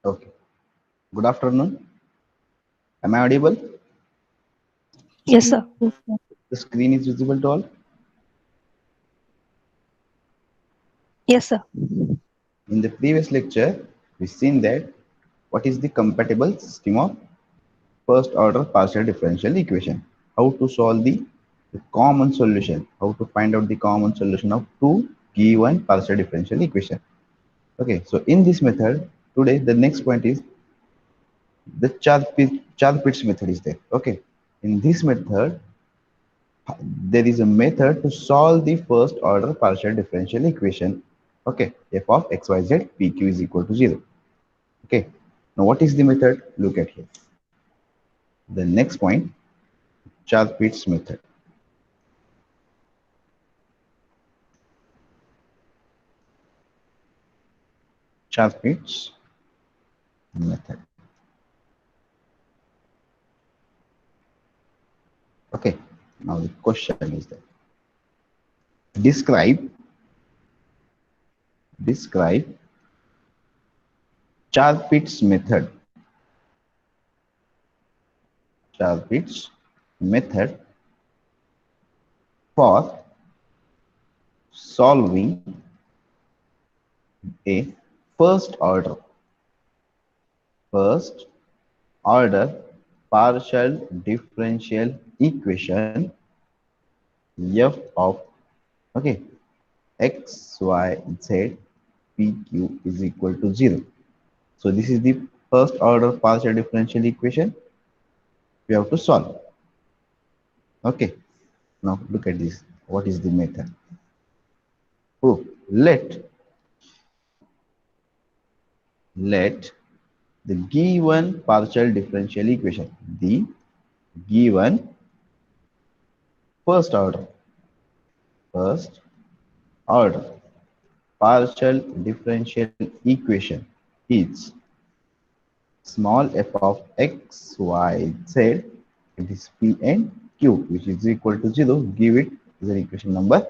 Okay. Good afternoon. Am I audible? Yes, sir. The screen is visible to all. Yes, sir. In the previous lecture, we seen that what is the compatible system of first order partial differential equation. How to solve the common solution. How to find out the common solution of two given partial differential equation. Okay. So in this method, today the next point is the Charles-Pitts method is there. Okay. In this method, there is a method to solve the first order partial differential equation. Okay, f of xyz pq is equal to 0. Okay, now what is the method? Look at here. The next point, Charles-Pitts method. Charles-Pitts method. Okay, now the question is that describe Charles-Pitts method. Charles-Pitts method for solving a first order first order partial differential equation f of okay x y z pq is equal to 0. So this is the first order partial differential equation we have to solve. Okay, now look at this. What is the method? Oh, let the given partial differential equation, the given first order first order partial differential equation is small f of x, y, z, it is p and q, which is equal to 0. Give it as an equation number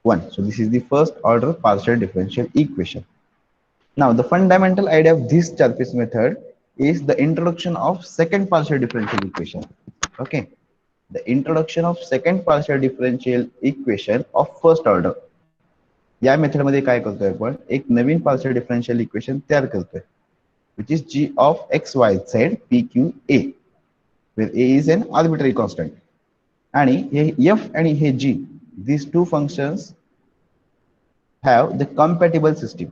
1. So this is the first order partial differential equation. Now the fundamental idea of this Charpis method is the introduction of second partial differential equation. Okay, the introduction of second partial differential equation of first order. या method मध्ये काय करतोय आपण एक नवीन partial differential equation तयार करतोय which is g of x y z p q a where a is an arbitrary constant आणि हे f आणि हे g these two functions have the compatible system.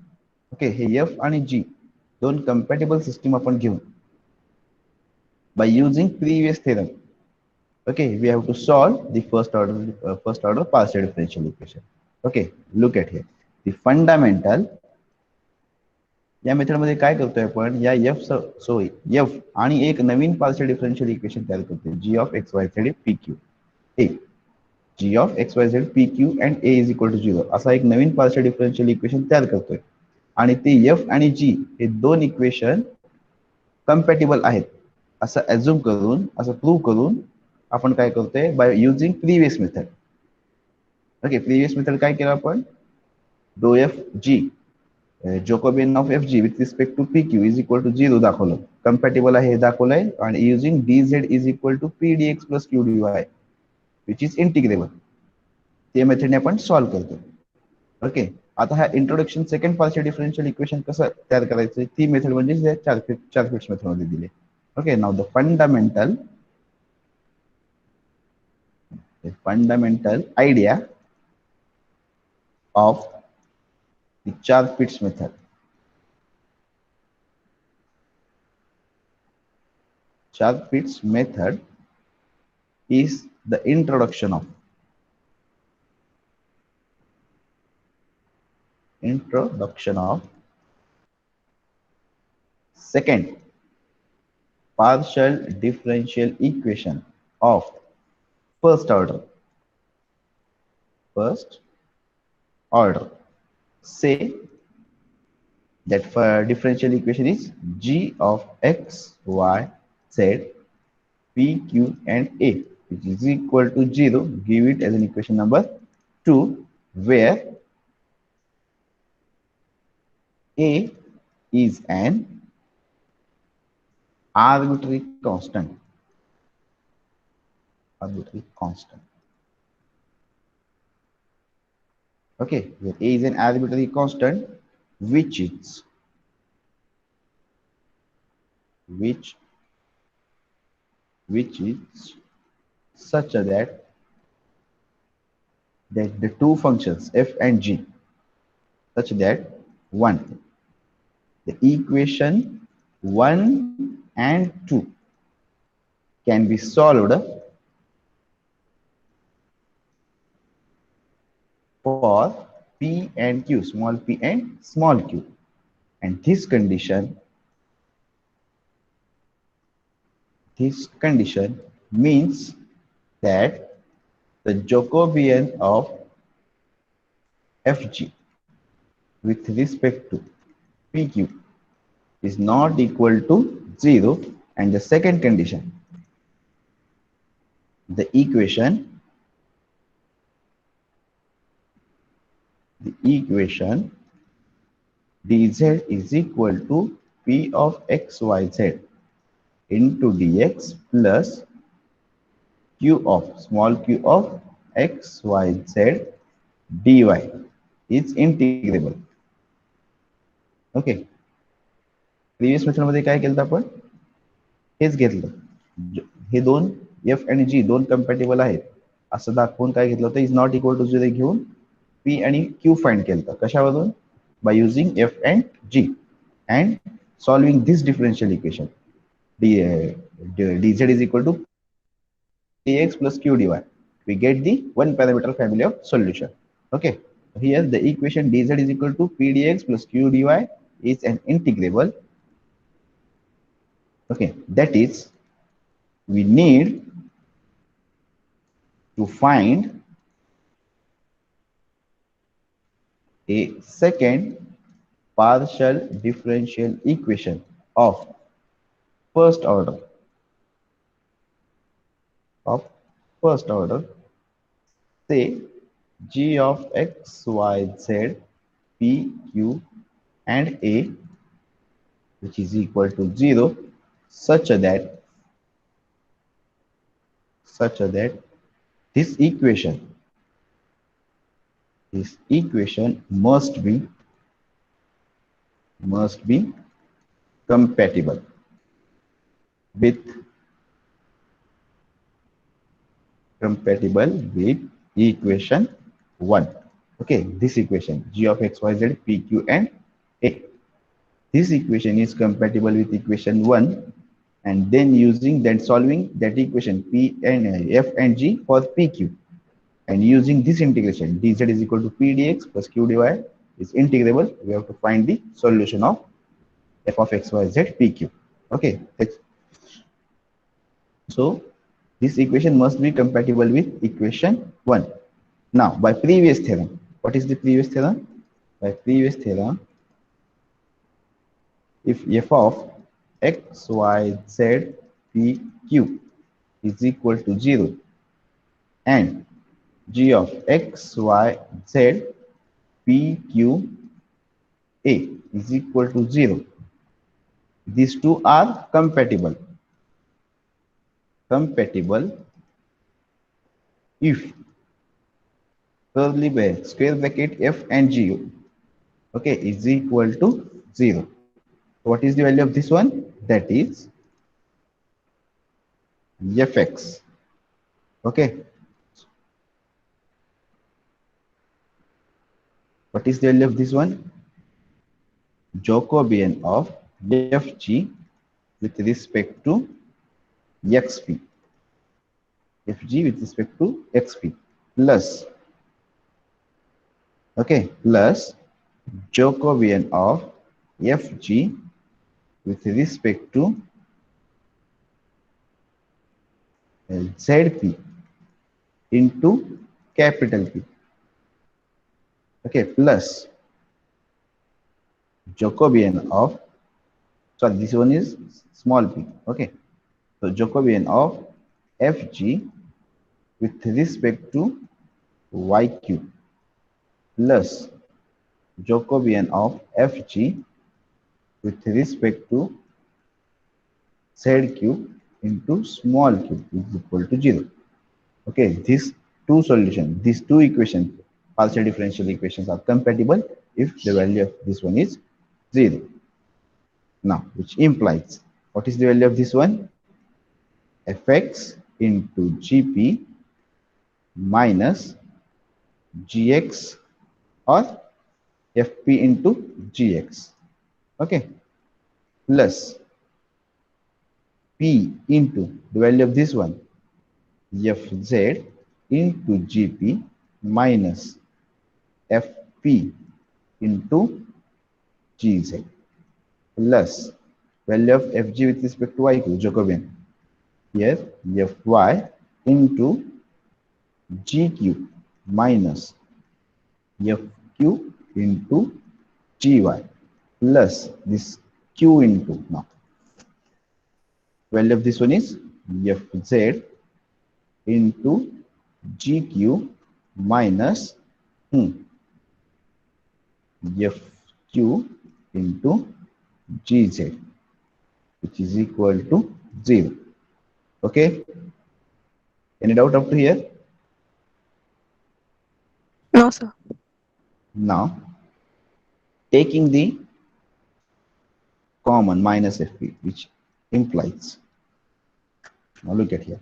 Okay, hey f आणि g दोन compatible system आपण घेऊ by using previous theorem. Okay, we have to solve the first order partial differential equation. Okay, look at here the fundamental या method मध्ये काय करतोय आपण या एफ आणि एक नवीन पार्शियल डिफरन्शियल इक्वेशन तयार करतोय G of x Y Z P Q A G of x Y Z P Q and A is equal to 0 असा एक नवीन पार्शियल डिफरन्शियल इक्वेशन तयार करतोय आणि ते एफ आणि जी हे दोन इक्वेशन कंपॅटिबल आहेत असं अज्युम करून असं प्रूव्ह करून आपण काय करतोय by using previous method. Okay, previous method काय केलं आपण डो एफ जी Jacobian of fg with respect to pq is equal to 0 दाखवलं कंपॅटिबल आहे हे दाखवलंय आणि using dz is equal to p dx plus q dy which is integrable ते मेथडने आपण सॉल्व करतो. ओके, आता हा introduction second partial differential equation कसं तयार करायचं ती मेथड म्हणजे चार फिट्स मेथड मध्ये दिली. Okay, now the fundamental idea of the Charles-Pitts method. Charles-Pitts method is the introduction of second partial differential equation of first order. Say that for differential equation is g of x, y, z, p, q, and a, which is equal to 0. Give it as an equation number 2, where a is an arbitrary constant. Arbitrary constant. Okay, where A is an arbitrary constant, which is which which is such that the two functions f and g, such that one, the equation 1 and 2 can be solved for p and q, small p and small q. And this condition means that the Jacobian of fg with respect to pq is not equal to 0. And the second condition, the equation dz is equal to p of xyz into dx plus q of small q of xyz dy is integrable. Okay, previous method मध्ये काय केलं आपण, हेच घेतलं, हे दोन F आणि जी दोन compatible आहेत असं दाखवून काय घेतलं होतं, इज नॉट इक्वल टू 0 घेऊन पी आणि क्यू फाइंड केलं होतं. कशावरून, by using F and G and solving this differential equation dz is equal to dx plus q dy. We get the one parameter family of solution. Okay, here the equation dz is equal to p dx plus q dy is an integrable. Okay, that is, we need to find a second partial differential equation of first order say g of x y z p q and a, which is equal to 0, such that this equation must be compatible with equation 1. Okay, this equation g of x y z p q and a, this equation is compatible with equation 1, and then solving that equation p and f and g for pq, and using this integration dz is equal to p dx plus q dy is integrable, we have to find the solution of f of x y z pq. Okay, so this equation must be compatible with equation 1. Now, by previous theorem, what is the previous theorem? By previous theorem, if f of x y z p q is equal to 0 and g of x y z p q a is equal to 0, these two are compatible if curly bracket square bracket f and g, okay, is equal to 0. What is the value of this one? That is fx. Okay, what is the value of this one? Jacobian of fg with respect to xp, fg with respect to xp plus, okay, plus Jacobian of fg with respect to zp into capital P, okay, plus Jacobian of, sorry, this one is small p, okay, so Jacobian of fg with respect to yq plus Jacobian of fg with respect to z cube into small cube is equal to 0. Okay, these two equations, partial differential equations, are compatible if the value of this one is 0. Now, which implies, what is the value of this one? Fx into gp minus gx or fp into gx. Okay, plus p into the value of this one, fz into gp minus fp into gz plus value of fg with respect to yq, Jacobian. Here fy into gq minus fq into gy plus this q into, now value of this one is fz into gq minus fq into gz, which is equal to 0. Okay, any doubt up to here? No, sir. Now taking the common minus fp, which implies, now look at here,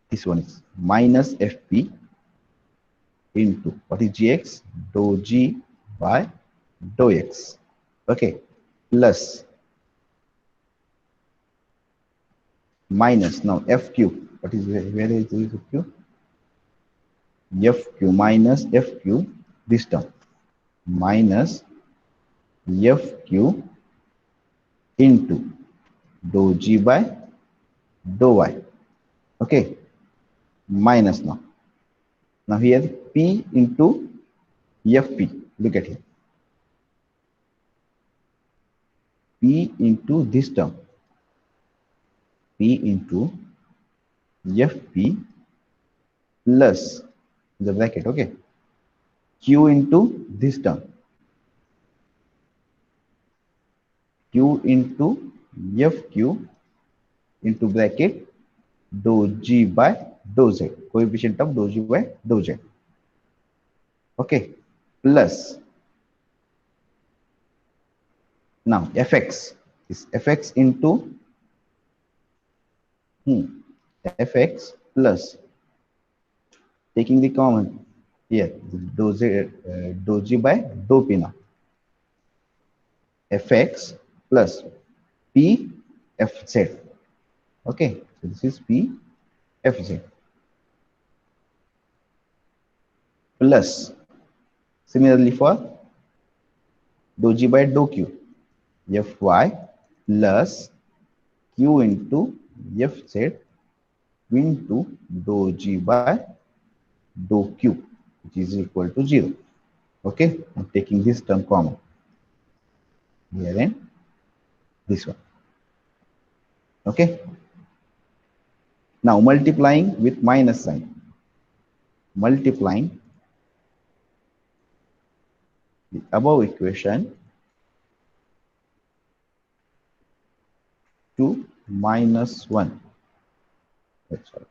this one is minus fp into, what is gx? Dou g by dou x. Okay, plus minus, now fq, what is, where is fq? fq minus fq, this term, minus fq into dou g by dou y. Okay, minus, now here p into fp, look at here, p into this term, p into fp plus the bracket, okay, q into this term, q into fq into bracket dou g by dou z, coefficient of dou g by dou z. Okay, plus now fx is fx into fx plus, taking the common here, dou z, dou g by dou p, now fx plus p fz. Okay, so this is p fz plus, similarly for dou g by dou q, fy plus q into fz into dou g by dou q, which is equal to 0. Okay, I'm taking this term common here and this one. Okay, now multiplying with minus sign, multiplying the above equation to minus 1. That's all.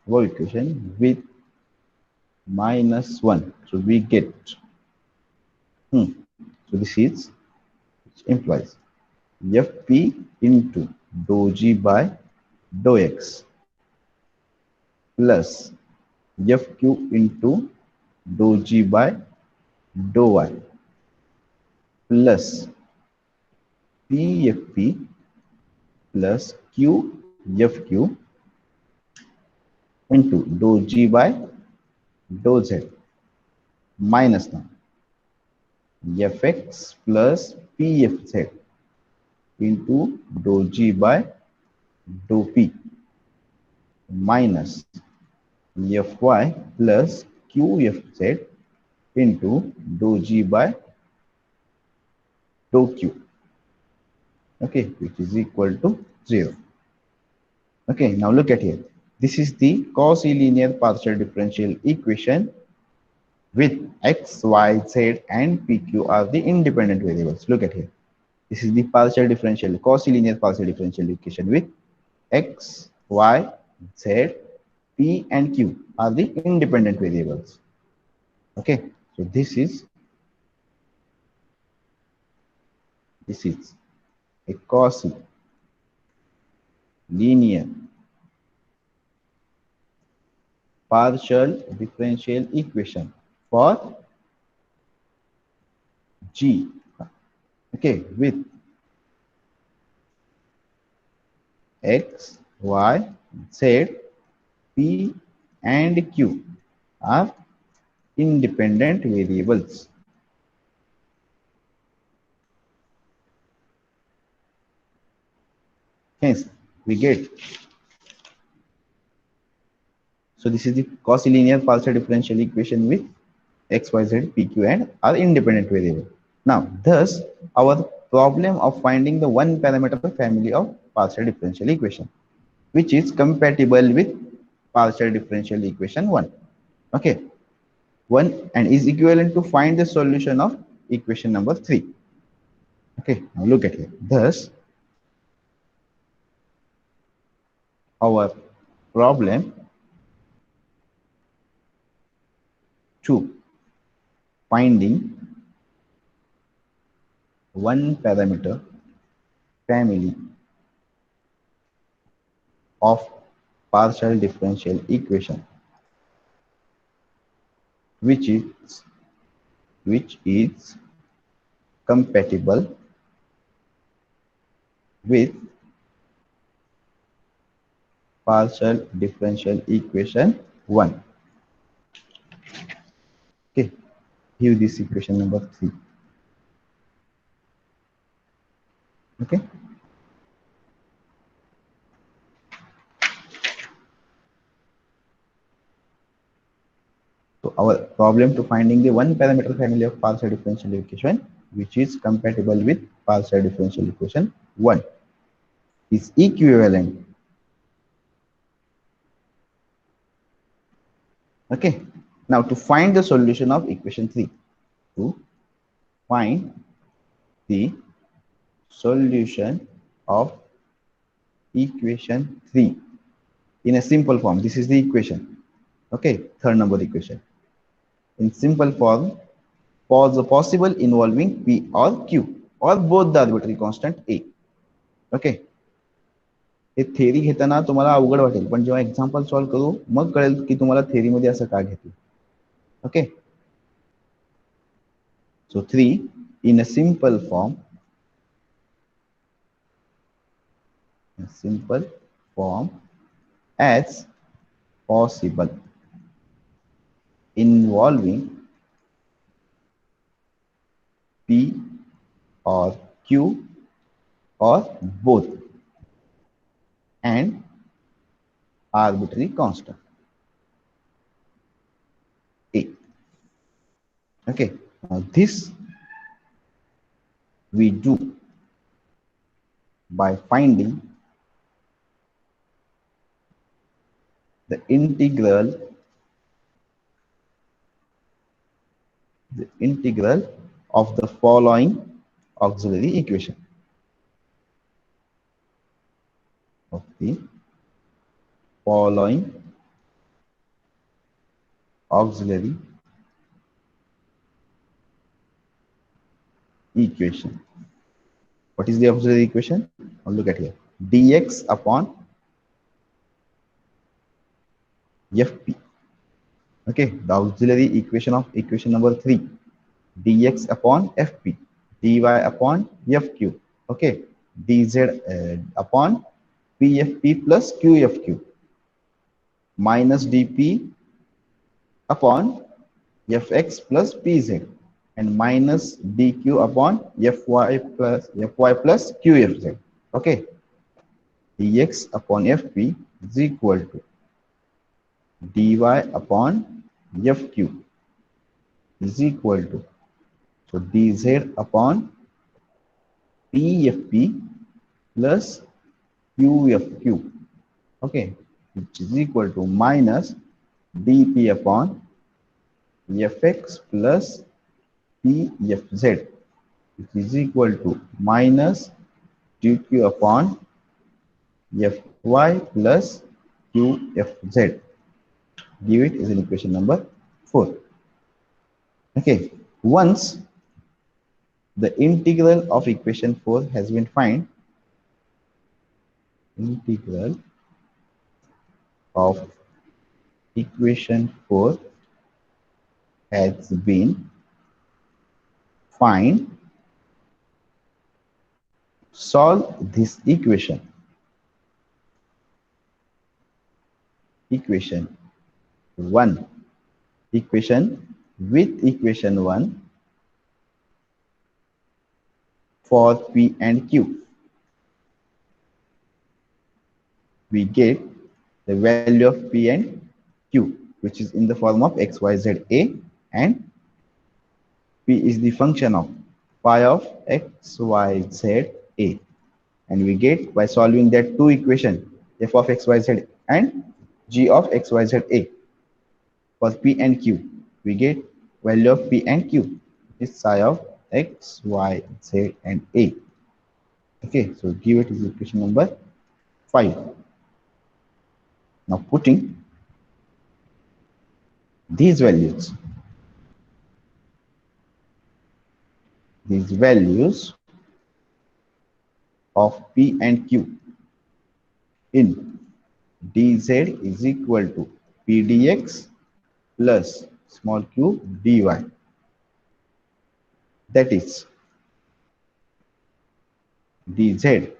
Above equation with minus 1. So we get, so this is, which implies fp into dou g by dou x plus fq into dou g by dou y plus pfp plus qfq into dou g by dou z minus, now fx plus pfz into dou g by dou p minus fy plus qfz into dou g by dou q. Okay, which is equal to 0. Okay, now look at here. This is the Cauchy linear partial differential equation with x, y, z, and pq are the independent variables. Look at here. This is the partial differential, Cauchy linear partial differential equation with x, y, z, p, and q are the independent variables. Okay, so this is a Cauchy linear partial differential equation for G. Okay, with x, y, z, p, and q are independent variables. Hence, we get. So this is the Cauchy linear partial differential equation with x, y, z, p, q, and are independent variable. Now, thus, our problem of finding the one parameter family of partial differential equation, which is compatible with partial differential equation 1. Okay, 1 and is equivalent to find the solution of equation number 3. Okay, now look at it. Thus, our problem to finding one parameter family of partial differential equation which is compatible with partial differential equation 1. Okay, here this equation number 3. Okay, so our problem to finding the one parameter family of partial differential equation which is compatible with partial differential equation 1 is equivalent. Okay, now to find the solution of equation 3, to find the solution of equation 3 in a simple form. This is the equation. Okay, third number equation. In simple form, for the possible involving P or Q or both the arbitrary constant A. Okay, हे theory घेताना तुम्हाला अवघड वाटेल, पण जेव्हा example solve करू मग कळेल की तुम्हाला थेरी मध्ये असं का घेतलं. Okay, so 3 in a simple form as possible involving P or Q or both and arbitrary constant A. Okay, now this we do by finding the integral of the following auxiliary equation. Of the following auxiliary equation. What is the auxiliary equation? I'll look at here. Dx upon Fp. Okay, the auxiliary equation of equation number 3. Dx upon Fp, dy upon Fq. Okay, dz upon Pfp plus Qfq minus dp upon Fx plus Pz and minus dq upon Fy plus Qfz. Okay, dx upon Fp is equal to dy upon Fq is equal to, so dz upon Pfp plus Qfq, okay, which is equal to minus dp upon fx plus pfz, which is equal to minus dq upon fy plus qfz. Give it is an equation number 4. Okay, once the integral of equation 4 has been found, integral of equation 4 has been found, solve this equation. Equation 1. Equation with equation 1 for P and Q. We get the value of P and Q, which is in the form of x, y, z, a, and P is the function of phi of x, y, z, a. And we get by solving that two equation, f of x, y, z and g of x, y, z, a. For P and Q, we get value of P and Q is psi of x, y, z, and a. Okay, so give it is equation number 5. Now putting these values of P and Q in dz is equal to p dx plus small q dy. That is dz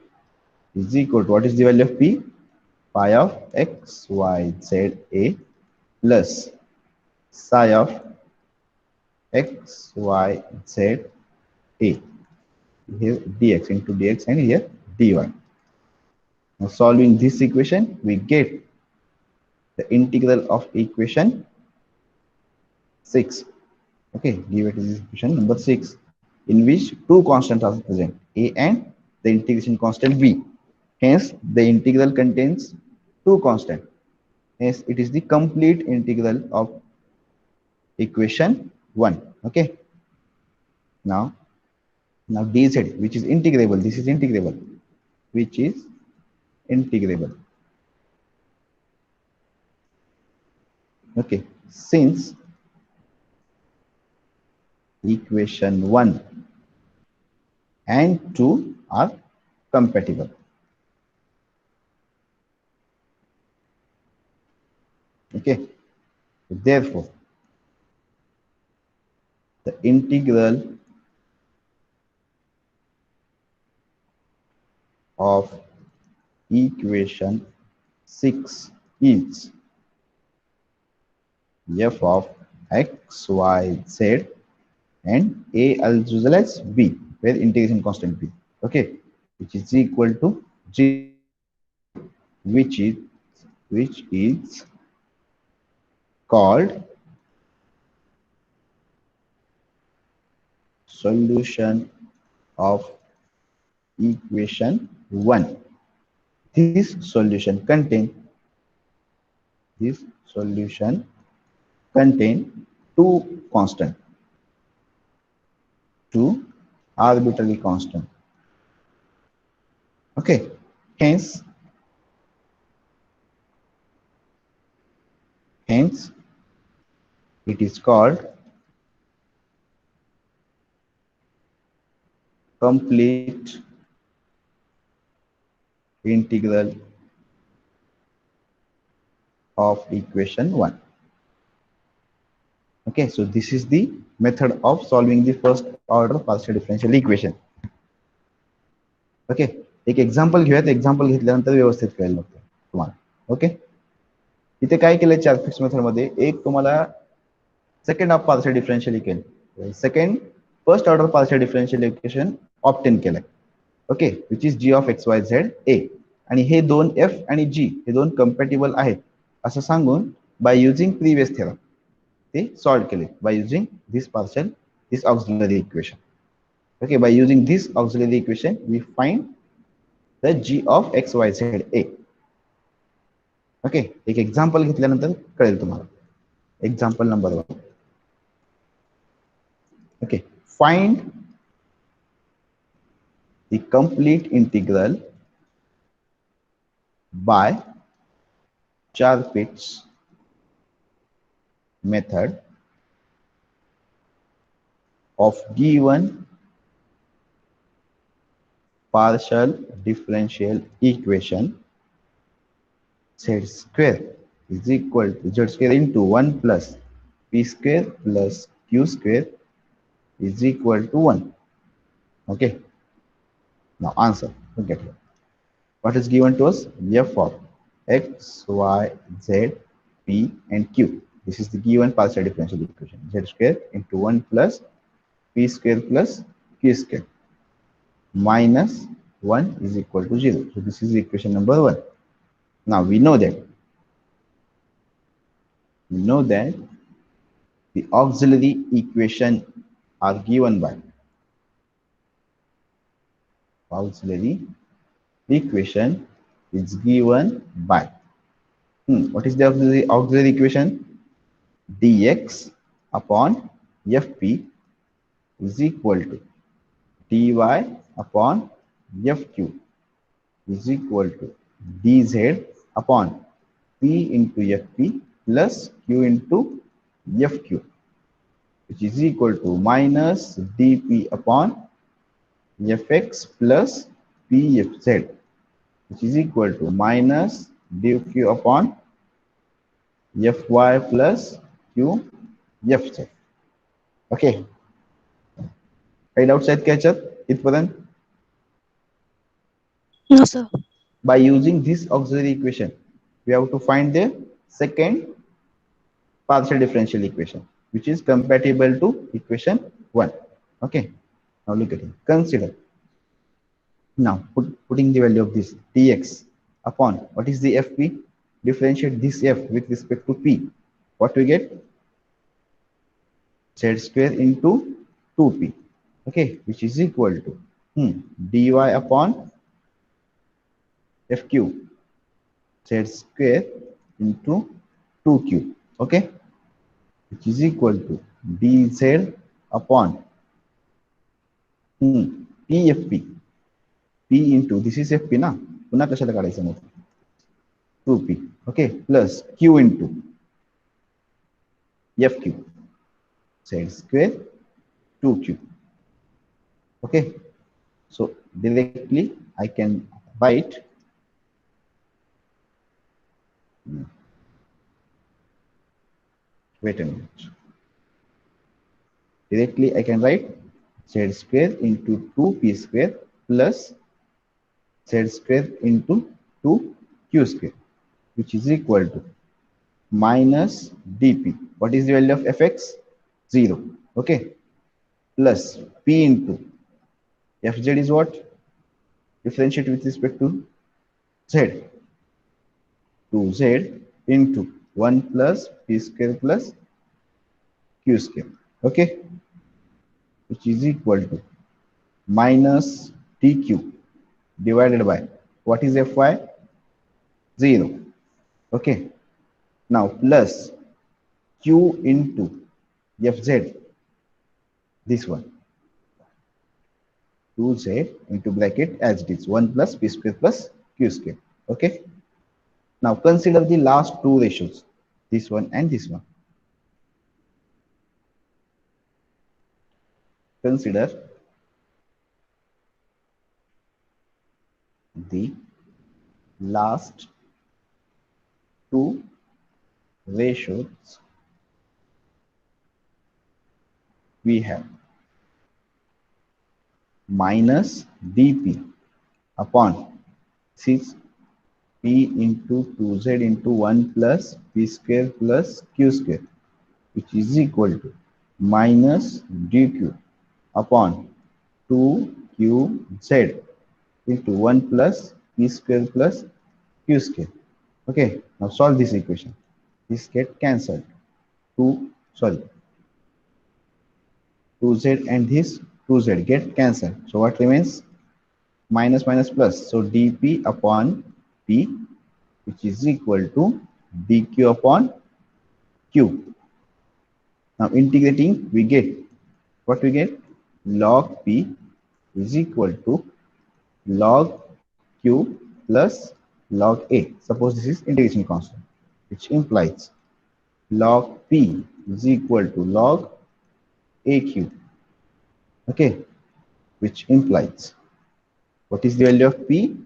is equal to, what is the value of p? Phi of x, y, z, a plus psi of x, y, z, a. Here dx into dx and here dy. Now solving this equation, we get the integral of equation 6. Okay, give it is equation number 6, in which two constants are present, a and the integration constant b. Hence, the integral contains two constants. Hence, it is the complete integral of equation 1. Okay. Now dz, which is integrable, this is integrable, which is integrable. Okay, since equation 1 and 2 are compatible. Okay, therefore the integral of equation 6 is f of x, y, z and a as well as b, where integration constant b. Okay, which is equal to 0, which is called solution of equation 1. This solution contain two constant, two arbitrary constant. Okay, hence it is called complete integral of equation 1. Okay, so this is the method of solving the first order partial differential equation. Okay, एक example घेऊयात. Example घेतल्यानंतर व्यवस्थित कळेल मग तुम्हाला. Okay, इथे काय केलंय चार फिक्स मेथड मध्ये, एक तुम्हाला second of partial differential equation, second first order partial differential equation obtain केलंय. Okay, which is G of x Y Z A. आणि हे दोन एफ आणि जी हे दोन कंपॅटिबल आहेत असं सांगून बाय युजिंग प्रिव्हियस थेरम ते सॉल्व केले, by using this auxiliary equation. Okay, by using this auxiliary equation, we find the g of x, y, z, a. Okay, एक example घेतल्यानंतर कळेल तुम्हाला. Example number 1. Okay, find the complete integral by Charpit's method of given partial differential equation z square is equal to z square into 1 plus p square plus q square is equal to 1. Okay, now answer. Look at here. What is given to us? F of x, y, z, p, and q. This is the given partial differential equation. Z square into 1 plus p square plus q square minus 1 is equal to 0. So this is equation number 1. Now we know that the auxiliary equation are given by auxiliary equation is given by what is the auxiliary equation? Dx upon fp is equal to dy upon fq is equal to dz upon p into fp plus q into fq, which is equal to minus dp upon fx plus pfz, which is equal to minus dq upon fy plus qfz. Okay, right outside catcher itपर्यंत. No, sir. By using this auxiliary equation, we have to find the second partial differential equation, which is compatible to equation 1. Okay, now look at it. Consider now putting the value of this dx upon what is the fp, differentiate this f with respect to p. What we get? Z square into 2p. Okay, which is equal to dy upon fq z square into 2q. Okay, which is equal to dz upon pfp. p into this is fp ना, पुन्हा कशाला काढायचं मग 2p. Okay, plus q into fq z square 2q. Okay, so directly I can write wait a minute. Directly I can write z square into 2p square plus z square into 2q square, which is equal to minus dp. What is the value of fx? 0. Okay, plus p into fz is what? Differentiate with respect to z. 2z into 1 plus p square plus q square. Okay, which is equal to minus dq divided by what is fy? 0. Okay, now plus q into fz, this one 2z into bracket as it is 1 plus p square plus q square. Okay, now consider the last two ratios, this one and this one. Consider the last two ratios we have. Minus dp upon 6 p into 2z into 1 plus p square plus q square, which is equal to minus dq upon 2qz into 1 plus p square plus q square. Okay, now solve this equation. This get cancelled. 2z and this 2z get cancelled. So what remains? Minus minus plus. So dp upon p, which is equal to dq upon q. Now integrating, we get what we get? Log P is equal to log Q plus log A. Suppose this is integration constant, which implies log P is equal to log AQ. Okay, which implies what is the value of P?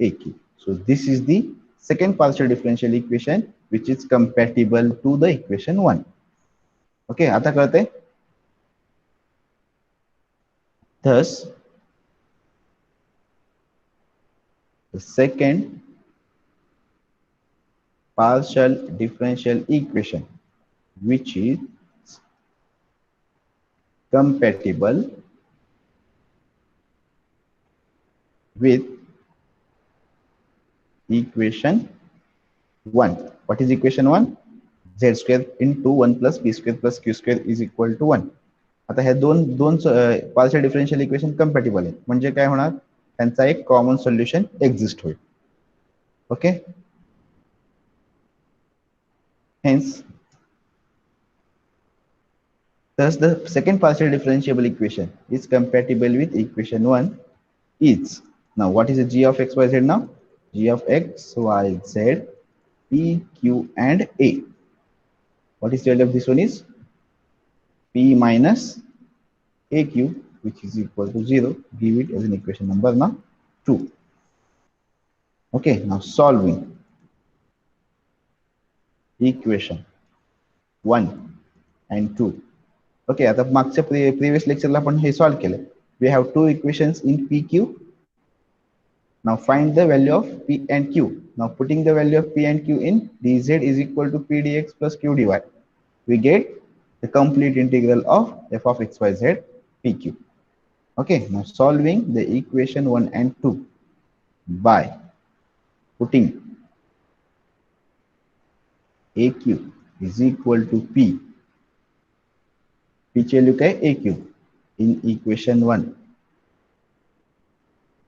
AQ. So this is the second partial differential equation which is compatible to the equation 1. Okay, आता करते हैं. Thus, the second partial differential equation which is compatible with equation 1. What is equation 1? Z square into 1 plus b square plus q square is equal to 1. आता हे दोन partial differential equation compatible आहेत म्हणजे काय होणार त्यांचा एक कॉमन सोल्युशन एक्झिस्ट होईल. Okay, hence thus the second partial differentiable equation is compatible with equation 1 is, now what is the g of x y z? Now g of x y z p q and a. What is the value of this one? Is p minus aq, which is equal to 0. Give it as an equation number now 2. Okay, now solving equation 1 and 2. Okay, आता मागच्या previous lecture ला आपण हे solve केले. We have two equations in pq. Now find the value of p and q. Now putting the value of p and q in, dz is equal to p dx plus q dy. We get the complete integral of f of x y z pq. Okay, now solving the equation 1 and 2 by putting aq is equal to p. P look at aq in equation 1.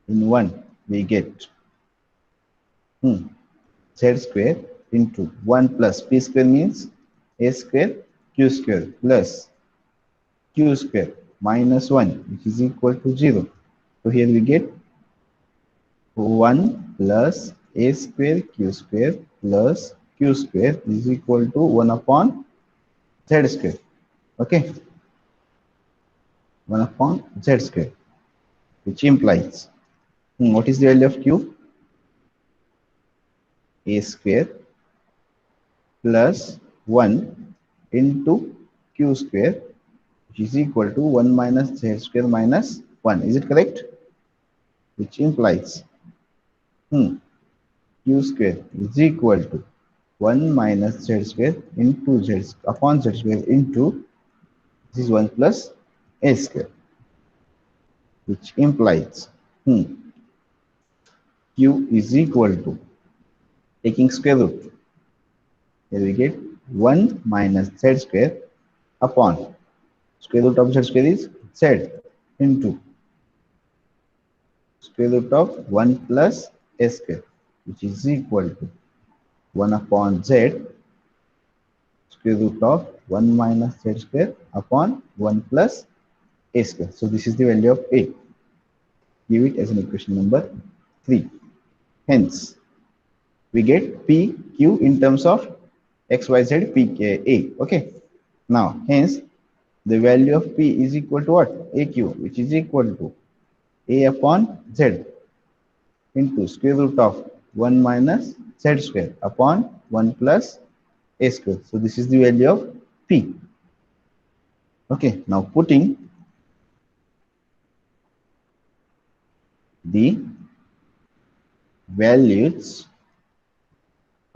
In 1 we get z square into 1 plus p square means a square q square plus q square minus 1, which is equal to 0. So here we get 1 plus a square q square plus q square is equal to 1 upon z square. Okay, 1 upon z square, which implies what is the value of q? A square plus 1 into q square, which is equal to 1 minus z square minus 1. Is it correct? Which implies q square is equal to 1 minus z square into z upon z square into this is 1 plus a square, which implies q is equal to, taking square root, here we get 1 minus z square upon square root of z square is z into square root of 1 plus a square, which is equal to 1 upon z square root of 1 minus z square upon 1 plus a square. So this is the value of a. Give it as an equation number 3. Hence, we get p q in terms of x y z p k a. Okay, now hence the value of p is equal to what? Aq, which is equal to a upon z into square root of 1 minus z square upon 1 plus a square. So this is the value of p. Okay, now putting the values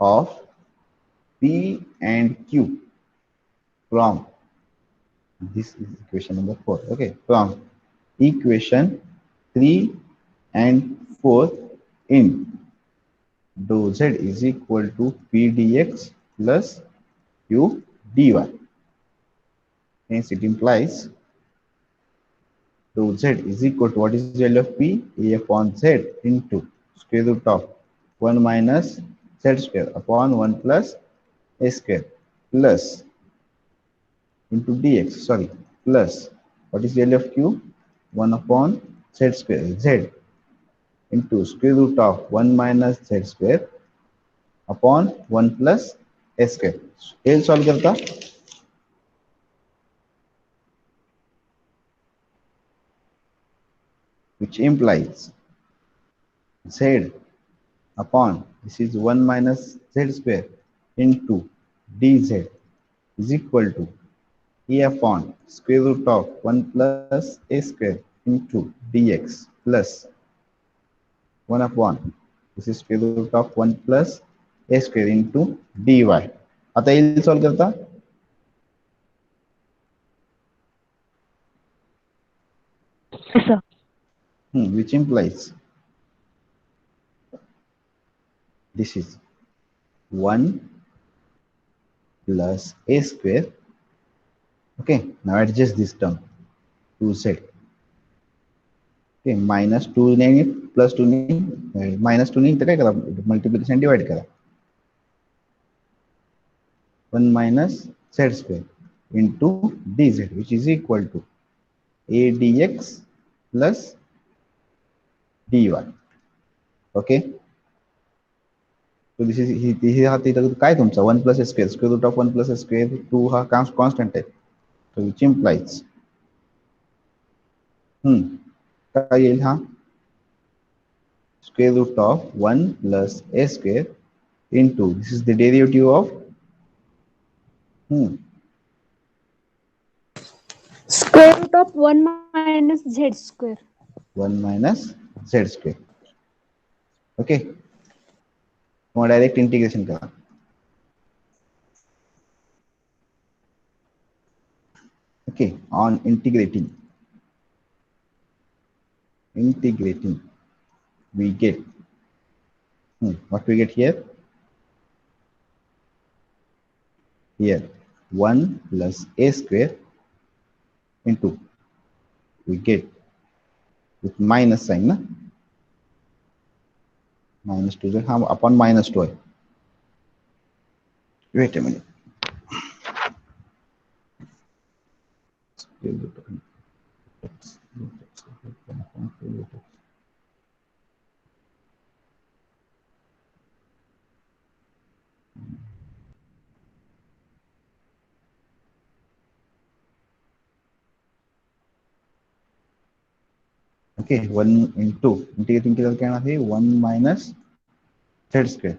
of p and q from, this is equation number 4. Okay, from equation 3 and 4 in dou z is equal to p dx plus q dy. Hence it implies dou z is equal to, what is the value of p? A upon z into square root of 1 minus z square upon 1 plus a square plus into dx, sorry, plus what is value of q? 1 upon z square, z into square root of 1 minus z square upon 1 plus s square. ये solve करता, which implies z upon, this is 1 minus z square into dz is equal to a upon square root of 1 plus a square into dx plus 1 upon, this is square root of 1 plus a square into dy. आता येईल solve करता, Yes, sir. which implies this is 1 plus a square. Okay, now adjust this term 2z. Okay, minus 2 नहीं plus 2 नहीं, minus 2 नहीं तो क्या करा, multiplication divide करा, 1 minus z square into dz which is equal to a dx plus dy. Okay, so this is हा तिथं काय तुमचा 1 plus a square, square root of 1 plus a square, 2 हा constant आहे, so which implies काय येईल हा square root of 1 plus a square into, this is the derivative of Square root of 1 minus z square. 1 minus z square. Okay, mug direct integration करा. Okay, on integrating we get what we get here 1 plus a square into, we get with minus sign na, minus 2 upon minus 2 है. Wait a minute, okay, 1 into integrating के क्या है 1 minus z square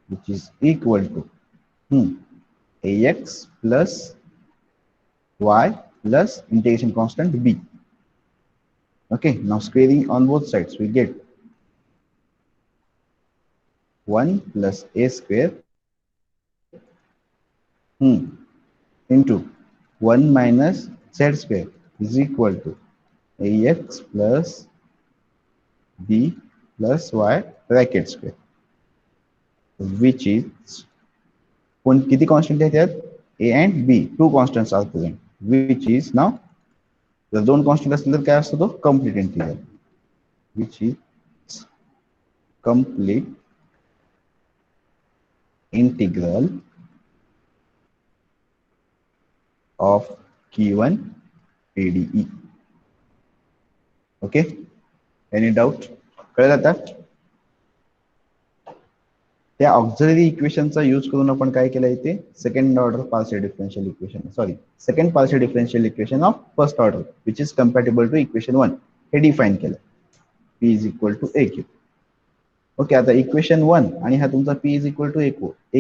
which is equal to ax plus y plus integration constant b. Okay, now squaring on both sides we get 1 plus a square into 1 minus z square is equal to ax plus b plus y bracket square, which is किती constant आहे त्यात, a and b, two constants are present, which is now जर दोन constant असतील तर काय असतो तो complete integral, which is complete integral of given PDE. Okay, any doubt? कळलं आता? त्या ऑक्झिलरी इक्वेशनचा यूज करून आपण काय केलं इथे second order partial differential equation, sorry second partial differential equation of first order which is compatible to equation 1 हे define केलं, p is equal to a q. Okay, आता इक्वेशन 1 आणि हा तुमचा p is equal to a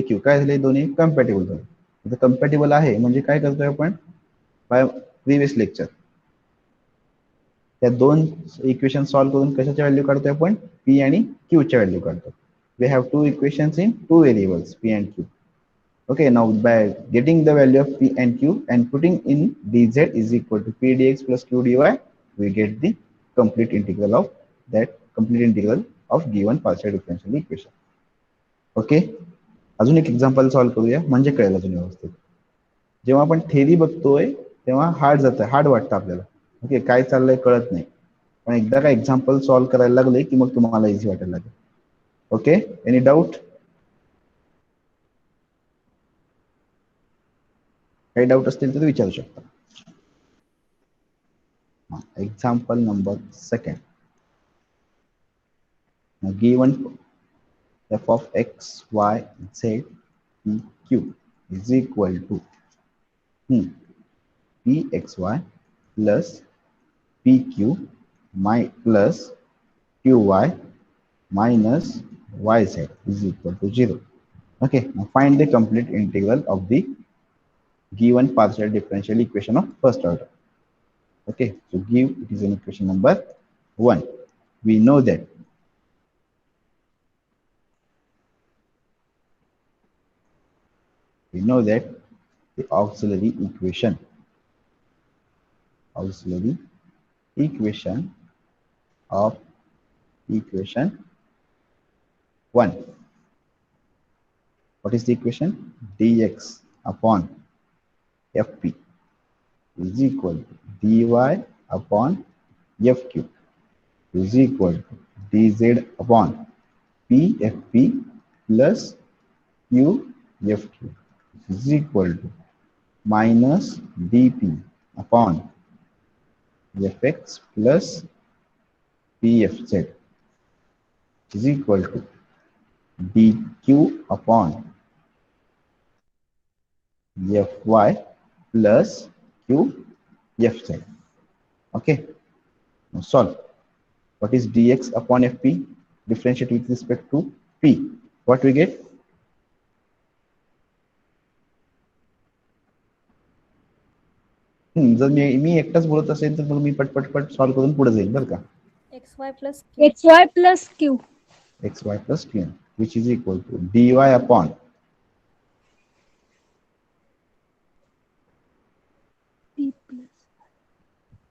q काय झाले, दोन्ही compatible झाले. आता कंपॅटिबल आहे म्हणजे काय करतोय आपण, बाय प्रिव्हियस लेक्चर त्या दोन इक्वेशन सॉल्व्ह करून कशाच्या व्हॅल्यू काढतोय आपण, p आणि q च्या व्हॅल्यू काढतो. We have two equations in two variables p and q. Okay, now by getting the value of p and q and putting in dz is equal to p dx plus q dy, we get the complete integral of given partial differential equation. Okay, अजून एक example solve करूया म्हणजे कळेल अजून व्यवस्थित. जेव्हा आपण theory बघतोय तेव्हा हार्ड जातं, हार्ड वाटतं आपल्याला. ओके, काय चाललंय कळत नाही, पण एकदा का एक्झाम्पल सॉल्व्ह करायला लागले की मग तुम्हाला इझी वाटायला लागेल. Okay, any doubt? काही डाऊट असतील तर विचारू शकता. Example number second. Given f of x, y, z, p, q is equal to pxy plus pq plus qy minus yz is equal to 0. Okay, now find the complete integral of the given partial differential equation of first order. Okay, so give it is an equation number 1. We know that the auxiliary equation of equation 1. What is the equation? Dx upon fp is equal to dy upon fq is equal to dz upon pfp plus qfq is equal to minus dp upon fx plus pfz is equal to dq upon fy plus qfz. Okay, now solve. What is dx upon fp? Differentiate with respect to p. What we get? जर मी एकटाच बोलत असेल तर मग मी पटपट solve करून पुढे जाईल बरं का. xy plus q. xy plus q. xy plus qn which is equal to dy upon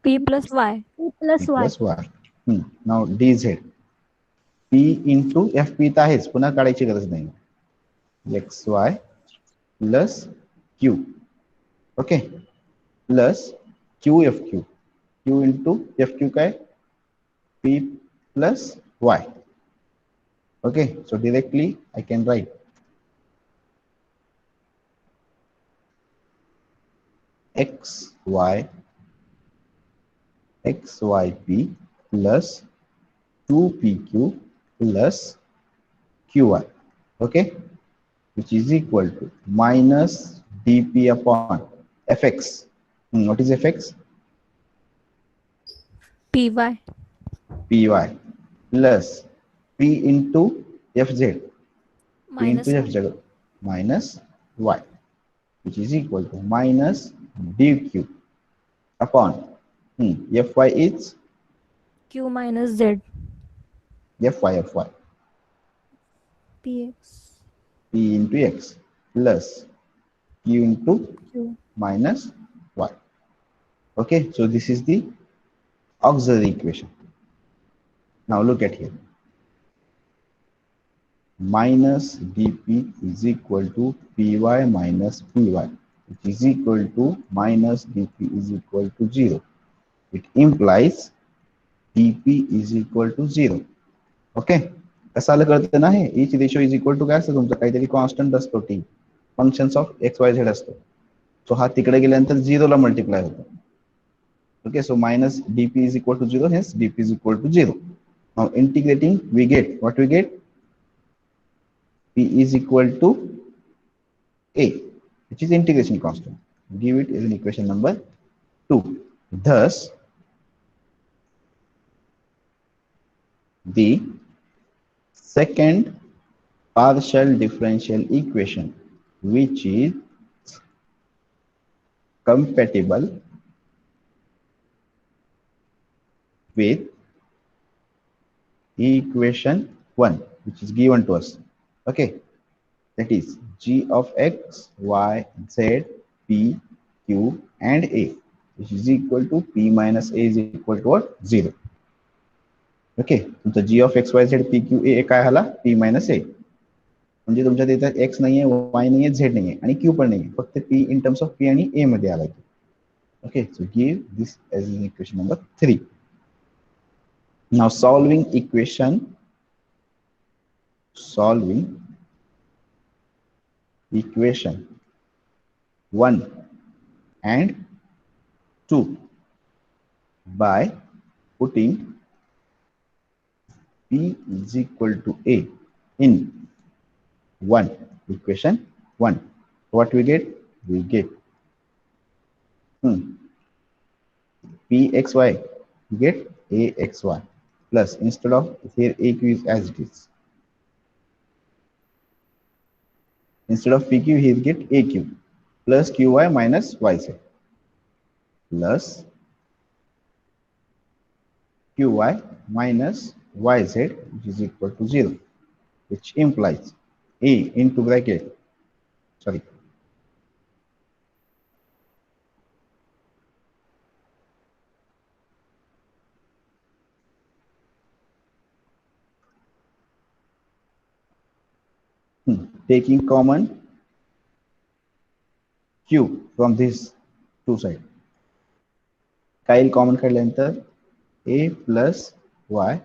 p plus y. p plus y. plus y. Now dz p into fp तर आहेच, पुन्हा काढायची गरज नाही. xy plus q. Okay, plus qfq. q into fq काय? p plus y. Okay, so directly I can write xyp plus 2pq plus qy. Okay, which is equal to minus dp upon fx. What is fx? py. Py plus p into fz. P Minus into y. fz minus y, which is equal to minus dq upon fy is q minus z. fy px. p into x plus q into q. minus y. Okay, so this is the auxiliary equation. Now look at here. Minus dp is equal to py minus py, which is equal to minus dp is equal to 0. It implies dp is equal to 0. Okay, कसं आलं कळतं ना. हे each ratio is equal to काय असतं तुमचं? काहीतरी constant असतो टी, functions of x Y z असतो. सो हा तिकडे गेल्यानंतर 0 ला मल्टिप्लाय होतो. Okay, so minus dp is equal to 0, hence dp is equal to 0. Now integrating, we get what we get? P is equal to a, which is integration constant. Give it as an equation number 2. Thus the second partial differential equation which is compatible with equation 1 which is given to us. Okay, that is g of x, y, z, p, q and a, which is equal to p minus a is equal to what? 0. Okay, तुमचा g of x, y, z, p, q, a काय झाला? p minus a. म्हणजे तुमच्यात इथं x नाहीये, y नाहीये, z नाहीये आणि q पण नाहीये, फक्त p in terms of p आणि a मध्ये आलाय. Okay, so give this as an equation number 3. Now solving equation 1 and 2 by putting P is equal to A in 1, equation 1. What we get? We get Pxy, we get Axy plus, instead of here AQ is as it is. Instead of PQ, here get AQ plus QY minus YZ plus QY minus YZ, which is equal to 0, which implies A into bracket, sorry, taking common Q from these two sides. Kyle common काढल्यानंतर A plus Y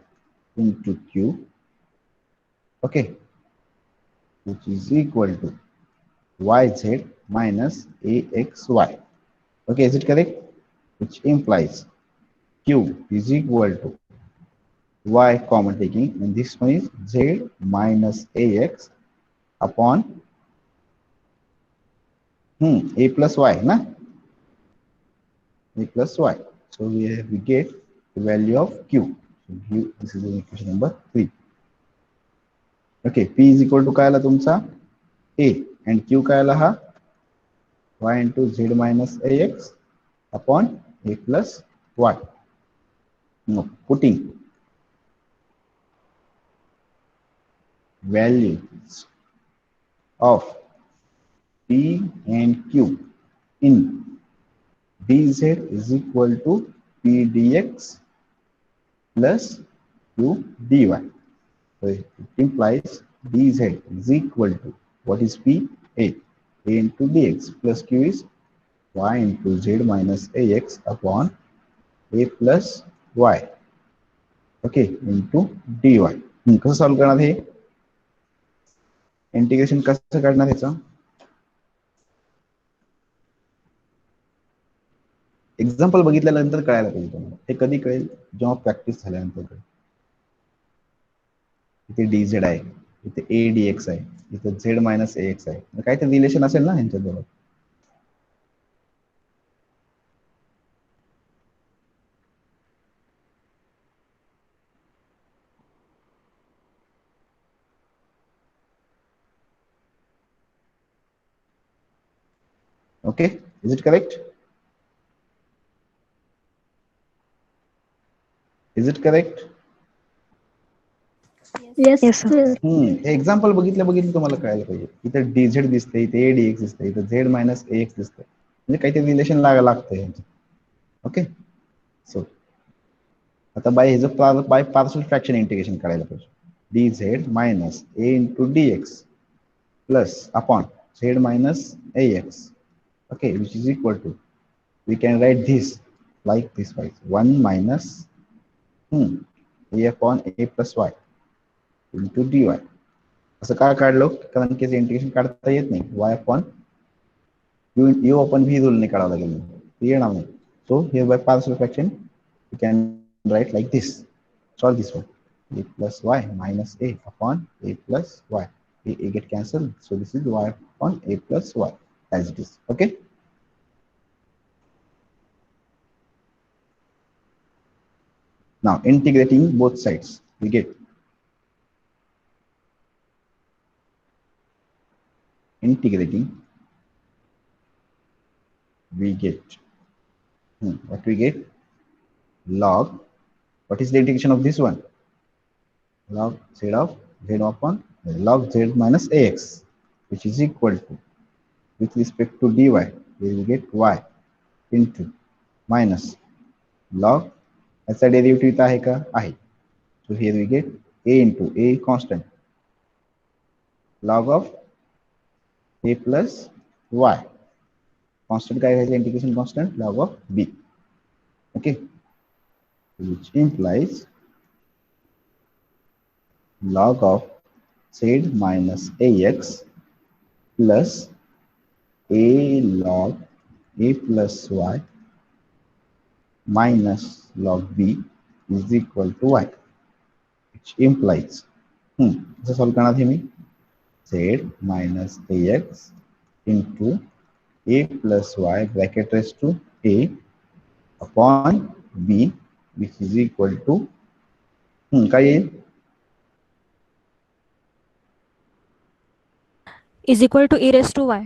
into Q, okay, which is equal to YZ minus AXY. Okay, is it correct? Which implies Q is equal to Y common taking, and this one is Z minus AX upon A plus Y, na? A plus Y. So we get the value of Q. So this is the equation number 3. Okay, P is equal to काय आला तुमचा A and Q काय आला हा Y into Z minus AX upon A plus Y. No, putting values of P and Q in dz is equal to P dx plus Q dy. So it implies dz is equal to, what is P? A into dx plus Q is Y into Z minus AX upon A plus Y. Okay, into dy. कसं solve करणार हे integration कसं काढणार ह्याचं example बघितल्यानंतर कळायला पाहिजे तुम्हाला. हे कधी कळेल? जेव्हा प्रॅक्टिस झाल्यानंतर कळेल. इथे dz आहे, इथे a dx आहे, इथे z मायनस ax आहे, काहीतरी रिलेशन असेल ना ह्यांच्याजवळ. Okay, is it correct? Is it correct? Yes, sir. Example बघितलं तुम्हाला कळायला पाहिजे. इथे dz दिसते, इथे a dx दिसते, इथे z मायनस ax दिसते, म्हणजे काहीतरी रिलेशन लागतंय ह्यांचं. ओके, सो आता बाय पार्शियल फ्रॅक्शन इंटिग्रेशन करायला पाहिजे. dz minus a into dx plus upon z minus ax, okay, which is equal to, we can write this like this way, 1 minus a upon a plus y into dy. असं का काढलो? कारण की integration काढता येत नाही. y upon u upon v rule ने काढावं लागेल, येणार नाही. So here by partial fraction we can write like this. Solve this one, a plus y minus a upon a plus y. A get cancelled, so this is y upon a plus y as it is. Okay, now integrating both sides, we get what we get? Log, what is the integration of this one? Log z of z upon log z minus ax, which is equal to, with respect to dy, we will get y into minus log, याचा derivative इथं आहे का? आहे. So here we get a into a constant, log of a plus y, constant काय घ्यायचं? Integration constant log of b. Okay, which implies log of z minus ax plus a log a plus y minus log b is equal to y, which implies इसे solve करना थी मी z minus ax into a plus y bracket raised to a upon b, which is equal to काय येईल is equal to e raised to y.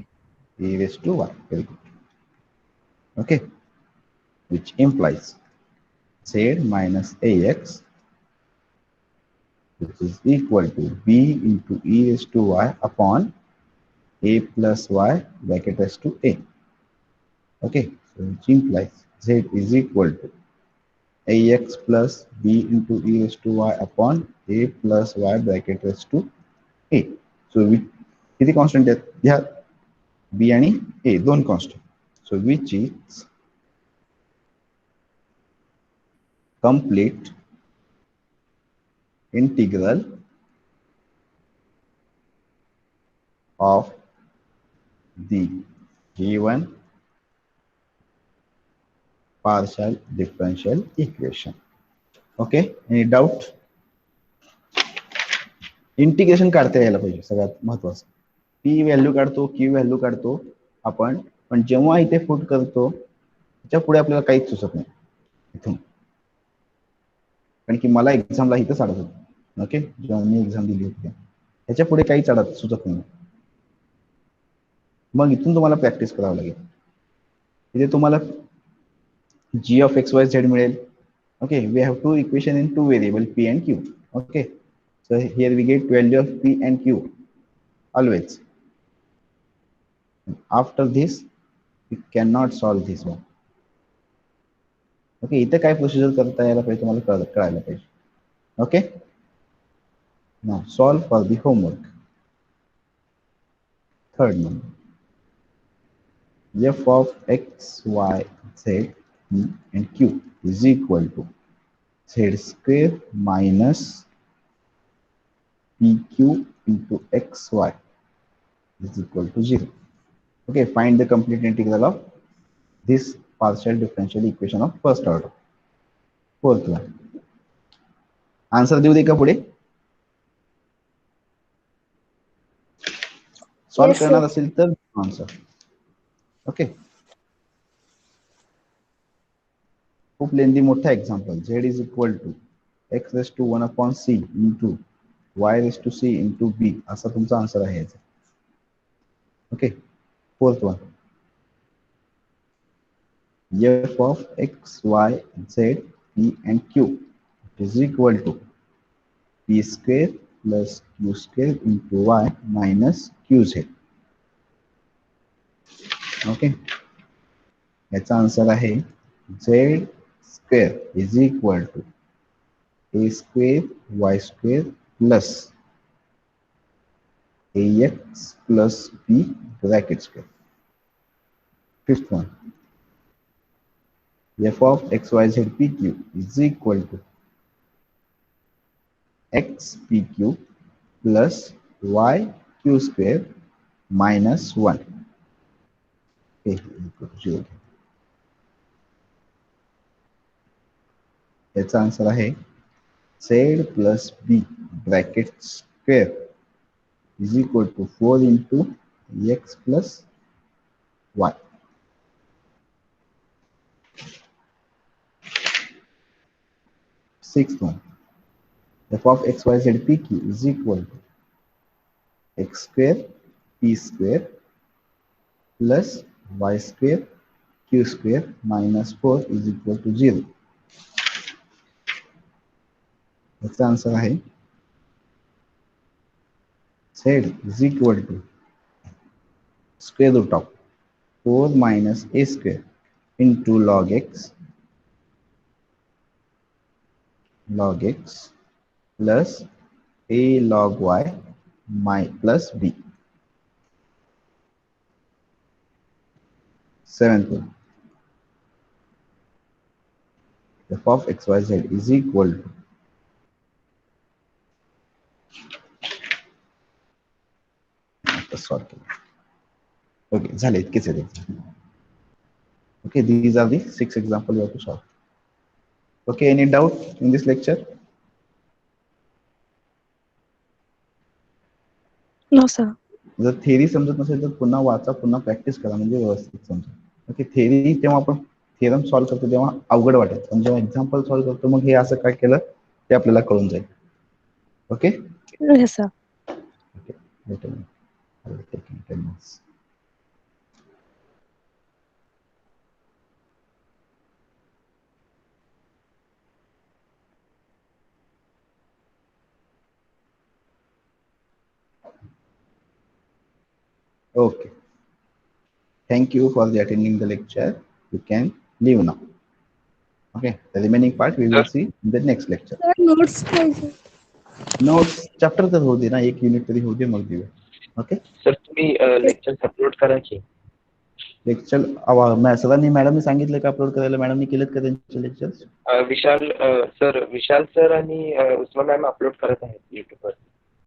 e raised to y. Very good. Okay, which implies z minus ax, which is equal to b into e raised to y upon a plus y bracket raised to a. Okay, so which implies z is equal to ax plus b into e raised to y upon a plus y bracket raised to a. So we किती constant आहेत ह्या b आणि a दोन constant. So which is complete integral of the given partial differential equation. Okay, any doubt? Integration काढता यायला पाहिजे सगळ्यात महत्वाचं. पी व्हॅल्यू काढतो, क्यू व्हॅल्यू काढतो आपण, पण जेव्हा इथे फुट करतो त्याच्या पुढे आपल्याला काहीच सुचत नाही इथून, कारण की मला एक्झामला इथंच अडत होतं. ओके, जेव्हा मी एक्झाम दिली होती त्याच्या पुढे काहीच सुचत नाही. मग इथून तुम्हाला प्रॅक्टिस करावं लागेल. इथे तुम्हाला g of x y z मिळेल. Okay, we have two equation in two variable p and q. Okay, so here we get value of p and q always. After this we cannot solve this one. Okay, इथे काय procedure करता यायला पाहिजे तुम्हाला कळायला पाहिजे. Okay, now solve for the homework. Third one, f of x y z p and q is equal to z square minus pq into xy is equal to 0. Okay, find the complete integral of this partial differential equation of first order. Fourth one, answer देऊ दे का पुढे? Solve करणार असेल तर answer. Okay, खूप लेंदी मोठा example. z is equal to x raised to 1 upon c into y raised to c into b असा तुमचा आन्सर आहे याचा. Okay, fourth one, f of x y z p and q is equal to p square plus q square into y minus qz. Okay, याचा answer आहे z square is equal to a square y square plus ax plus b bracket square. Fifth one, f of xyz pq is equal to x pq plus y q square minus 1. Okay, equal to 0. याचा answer आहे z plus b bracket square is equal to 4 into x plus y. Sixth one, f of xyz pq is equal to x square p square plus y square q square minus 4 is equal to 0. याचा answer आहे z is equal to square root of 4 minus a square into log x plus a log y plus b. Seventh one, f of xyz is equal to solve केलं. Okay, झाले इतकेच आहेत. Okay, these are the 6 examples you have to solve. Okay, any doubt in this lecture? No, sir. जर theory समजत नसेल तर पुन्हा वाचा, पुन्हा प्रॅक्टिस करा, म्हणजे व्यवस्थित समजा. ओके, थेरी तेव्हा आपण थेरम सॉल्व्ह करतो तेव्हा अवघड वाटेल, पण जेव्हा एक्झाम्पल सॉल्व्ह करतो मग हे असं काय केलं ते आपल्याला कळून जाईल. Okay, Yes, sir. okay. Wait a minute. I will take 10 minutes. Okay. Thank you for attending the lecture. You can leave now. Okay. The remaining part we will see in the next lecture. Sir, notes पाहिजे. Notes chapter तर होऊ दे ना, एक unit तरी होऊ दे मग देऊया. Okay, sir तुम्ही lecture upload करा की. लेक्चर सरांनी मॅडमनी सांगितलं का अपलोड करायला? मॅडमनी केलेत का त्यांचे लेक्चर्स? विशाल सर आणि उस्मा मॅम अपलोड करत आहेत युट्यूबवर.